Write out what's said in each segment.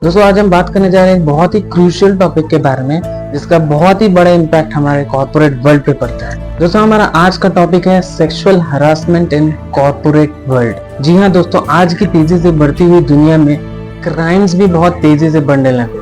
दोस्तों आज हम बात करने जा रहे हैं एक बहुत ही क्रूशियल टॉपिक के बारे में जिसका बहुत ही बड़ा इम्पैक्ट हमारे कॉर्पोरेट वर्ल्ड पे पड़ता है। दोस्तों हमारा आज का टॉपिक है sexual harassment in corporate world. जी हाँ दोस्तों, आज की तेजी से बढ़ती हुई दुनिया में क्राइम्स भी बहुत तेजी से बढ़ने लगे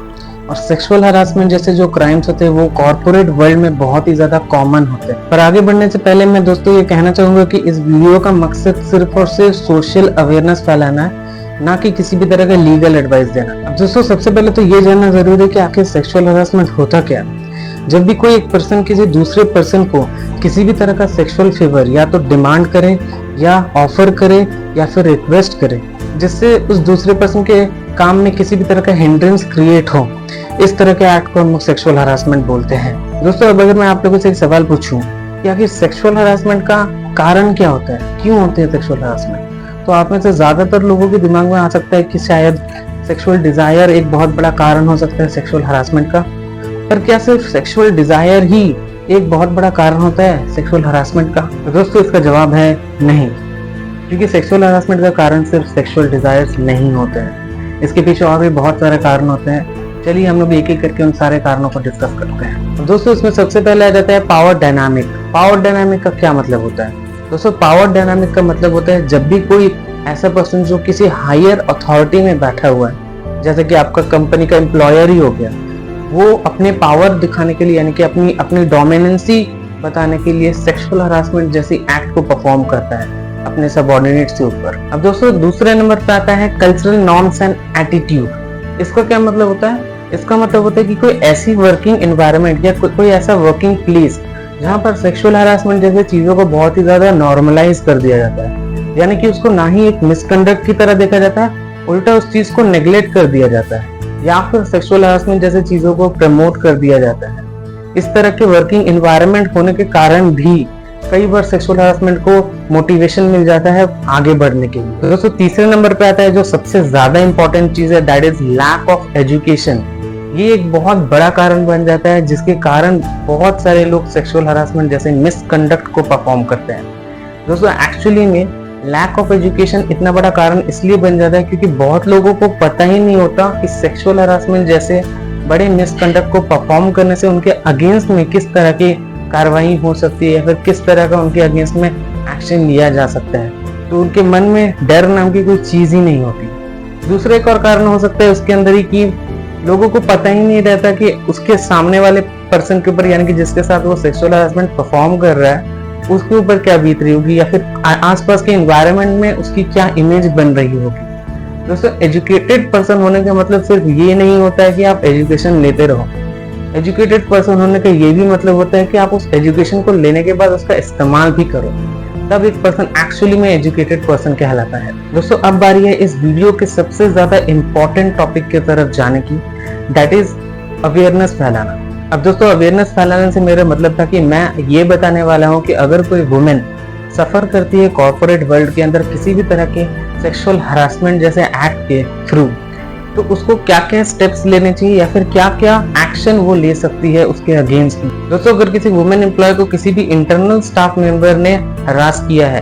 और सेक्सुअल हरासमेंट जैसे जो क्राइम्स होते हैं वो कॉर्पोरेट वर्ल्ड में बहुत ही ज्यादा कॉमन होते हैं। पर आगे बढ़ने से पहले मैं दोस्तों ये कहना चाहूंगा कि इस वीडियो का मकसद सिर्फ और सिर्फ सोशल अवेयरनेस फैलाना है, ना कि किसी भी तरह का लीगल एडवाइस देना। अब दोस्तों सबसे पहले तो ये जानना जरूरी है कि आखिर सेक्सुअल हरासमेंट होता क्या है। जब भी कोई एक पर्सन किसी दूसरे पर्सन को किसी भी तरह का सेक्सुअल फेवर या तो डिमांड करे या ऑफर करे या फिर रिक्वेस्ट करे जिससे उस दूसरे पर्सन के काम में किसी भी तरह का हिंड्रेंस क्रिएट हो, इस तरह के एक्ट को हम सेक्सुअल हरासमेंट बोलते हैं। दोस्तों अब अगर मैं आप लोगों से एक सवाल पूछूं कि आखिर सेक्सुअल हरासमेंट का कारण क्या होता है, क्यों होते हैं सेक्सुअल हरासमेंट, तो आप में से ज्यादातर लोगों के दिमाग में आ सकता है कि शायद सेक्सुअल डिजायर एक बहुत बड़ा कारण हो सकता है सेक्सुअल हरासमेंट का। पर क्या सिर्फ सेक्सुअल डिजायर ही एक बहुत बड़ा कारण होता है सेक्सुअल हरासमेंट का? तो दोस्तों इसका जवाब है नहीं, क्योंकि सेक्सुअल हरासमेंट का कारण सिर्फ सेक्सुअल डिजायर्स नहीं होते हैं। इसके पीछे और भी बहुत सारे कारण होते हैं। चलिए हम लोग एक एक करके उन सारे कारणों को डिस्कस करते हैं। दोस्तों इसमें सबसे पहले आ जाता है पावर डायनामिक। पावर डायनामिक का क्या मतलब होता है? दोस्तों पावर डायनामिक का मतलब होता है जब भी कोई ऐसा पर्सन जो किसी हायर अथॉरिटी में बैठा हुआ है, जैसे कि आपका कंपनी का एम्प्लॉयर ही हो गया, वो अपने पावर दिखाने के लिए यानी कि अपनी डोमिनेंसी बताने के लिए सेक्सुअल हरासमेंट जैसी एक्ट को परफॉर्म करता है अपने सबऑर्डिनेट्स के ऊपर। अब दोस्तों दूसरे नंबर पे आता है कल्चरल नॉर्म्स एंड एटीट्यूड। इसका क्या मतलब होता है? इसका मतलब होता है कि कोई ऐसी वर्किंग एनवायरनमेंट या कोई ऐसा वर्किंग प्लेस जहाँ पर सेक्सुअल हरासमेंट जैसे चीजों को बहुत ही ज्यादा नॉर्मलाइज कर दिया जाता है, यानी कि उसको ना ही एक मिसकंडक्ट की तरह देखा जाता है, उल्टा उस चीज को नेग्लेक्ट कर दिया जाता है, या फिर सेक्सुअल हरासमेंट जैसे चीजों को प्रमोट कर दिया जाता है। इस तरह के वर्किंग एनवायरनमेंट होने के कारण भी कई बार सेक्सुअल हरासमेंट को मोटिवेशन मिल जाता है आगे बढ़ने के लिए। तो दोस्तों तीसरे नंबर पे आता है जो सबसे ज्यादा इंपॉर्टेंट चीज है, that is lack of education. ये एक बहुत बड़ा कारण बन जाता है जिसके कारण बहुत सारे लोग सेक्सुअल हरासमेंट जैसे मिसकंडक्ट को परफॉर्म करते हैं। दोस्तों एक्चुअली में लैक ऑफ एजुकेशन इतना बड़ा कारण इसलिए बन जाता है क्योंकि बहुत लोगों को पता ही नहीं होता कि सेक्सुअल हरासमेंट जैसे बड़े मिसकंडक्ट को परफॉर्म करने से उनके अगेंस्ट में किस तरह की कार्रवाई हो सकती है या फिर किस तरह का उनके अगेंस्ट में एक्शन लिया जा सकता है। तो उनके मन में डर नाम की कोई चीज ही नहीं होती। दूसरा एक और कारण हो सकता है उसके अंदर ही कि लोगों को पता ही नहीं रहता कि उसके सामने वाले पर्सन के ऊपर यानी कि जिसके साथ वो सेक्सुअल हरासमेंट परफॉर्म कर रहा है उसके ऊपर क्या बीत रही होगी या फिर आसपास के एनवायरनमेंट में उसकी क्या इमेज बन रही होगी। दोस्तों एजुकेटेड पर्सन होने का मतलब सिर्फ ये नहीं होता है कि आप एजुकेशन लेते रहो। एजुकेटेड पर्सन होने का ये भी मतलब होता है कि आप उस एजुकेशन को लेने के बाद उसका इस्तेमाल भी करो, तब एक पर्सन एक्चुअली में एजुकेटेड पर्सन कहलाता है। दोस्तों अब बारी है इस वीडियो के सबसे ज्यादा इंपॉर्टेंट टॉपिक की तरफ जाने की, दैट इज अवेयरनेस फैलाना। अब दोस्तों अवेयरनेस फैलाने से मेरा मतलब था कि मैं ये बताने वाला हूँ कि अगर कोई वुमेन सफर करती है कॉर्पोरेट वर्ल्ड के अंदर किसी भी तरह के सेक्सुअल हरासमेंट जैसे एक्ट के थ्रू, तो उसको क्या क्या स्टेप्स लेने चाहिए या फिर क्या क्या एक्शन वो ले सकती है उसके अगेंस्ट में। दोस्तों अगर किसी वुमेन एम्प्लॉय को किसी भी इंटरनल स्टाफ मेंबर ने हरास किया है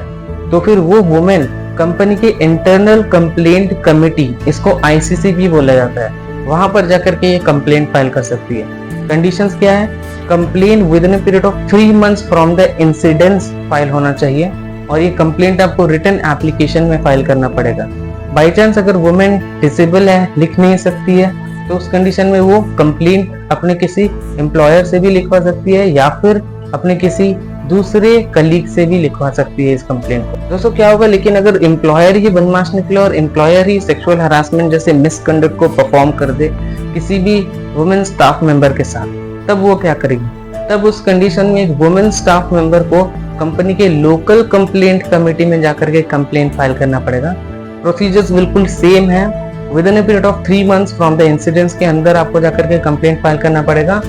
तो फिर वो वुमेन कंपनी के इंटरनल कंप्लेंट कमेटी, इसको आईसीसी भी बोला जाता है, वहां पर जाकर के ये कंप्लेंट फाइल कर सकती है। कंडीशंस क्या है? Complaint with in a period of 3 months from the incidents file होना चाहिए और ये कंप्लेंट आपको रिटन एप्लीकेशन में फाइल करना पड़ेगा। बाई चांस अगर वुमेन डिसेबल है, लिख नहीं सकती है, तो उस कंडीशन में वो कंप्लेंट अपने किसी एम्प्लॉयर से भी लिखवा सकती है या फिर अपने किसी दूसरे कलीग से भी लिखवा सकती है इस कंप्लेंट को। दोस्तों क्या होगा लेकिन अगर एम्प्लॉयर ही बदमाश निकले और एम्प्लॉयर ही सेक्सुअल हरासमेंट जैसे मिसकंडक्ट को परफॉर्म कर दे किसी भी वुमेन स्टाफ मेंबर के साथ, तब वो क्या करेगी? तब उस कंडीशन में एक वुमेन स्टाफ मेंबर को कंपनी के लोकल कंप्लेंट कमेटी में जाकर के कंप्लेंट फाइल करना पड़ेगा। प्रोसीजर्स बिल्कुल सेम है। With in a period of 3 months from the incidents के अंदर आपको जाकर के कंप्लेंट फाइल करना पड़ेगा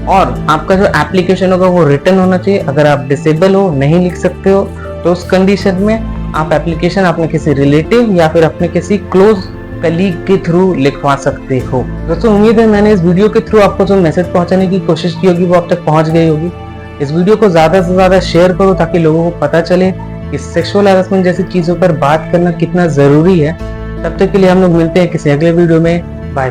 और आपका जो एप्लीकेशन होगा वो रिटन होना चाहिए। अगर आप डिसेबल हो, नहीं लिख सकते हो, तो उस कंडीशन में आप एप्लीकेशन अपने किसी रिलेटिव या फिर अपने किसी क्लोज कलीग के थ्रू लिखवा सकते हो। दोस्तों उम्मीद है मैंने इस वीडियो के थ्रू आपको जो मैसेज पहुंचाने की कोशिश की होगी वो आप तक पहुंच गई होगी। इस वीडियो को ज्यादा से ज्यादा शेयर करो ताकि लोगों को पता चले कि सेक्सुअल हरासमेंट जैसी चीजों पर बात करना कितना जरूरी है। तब तक के लिए हम लोग मिलते हैं किसी अगले वीडियो में। Bye bye.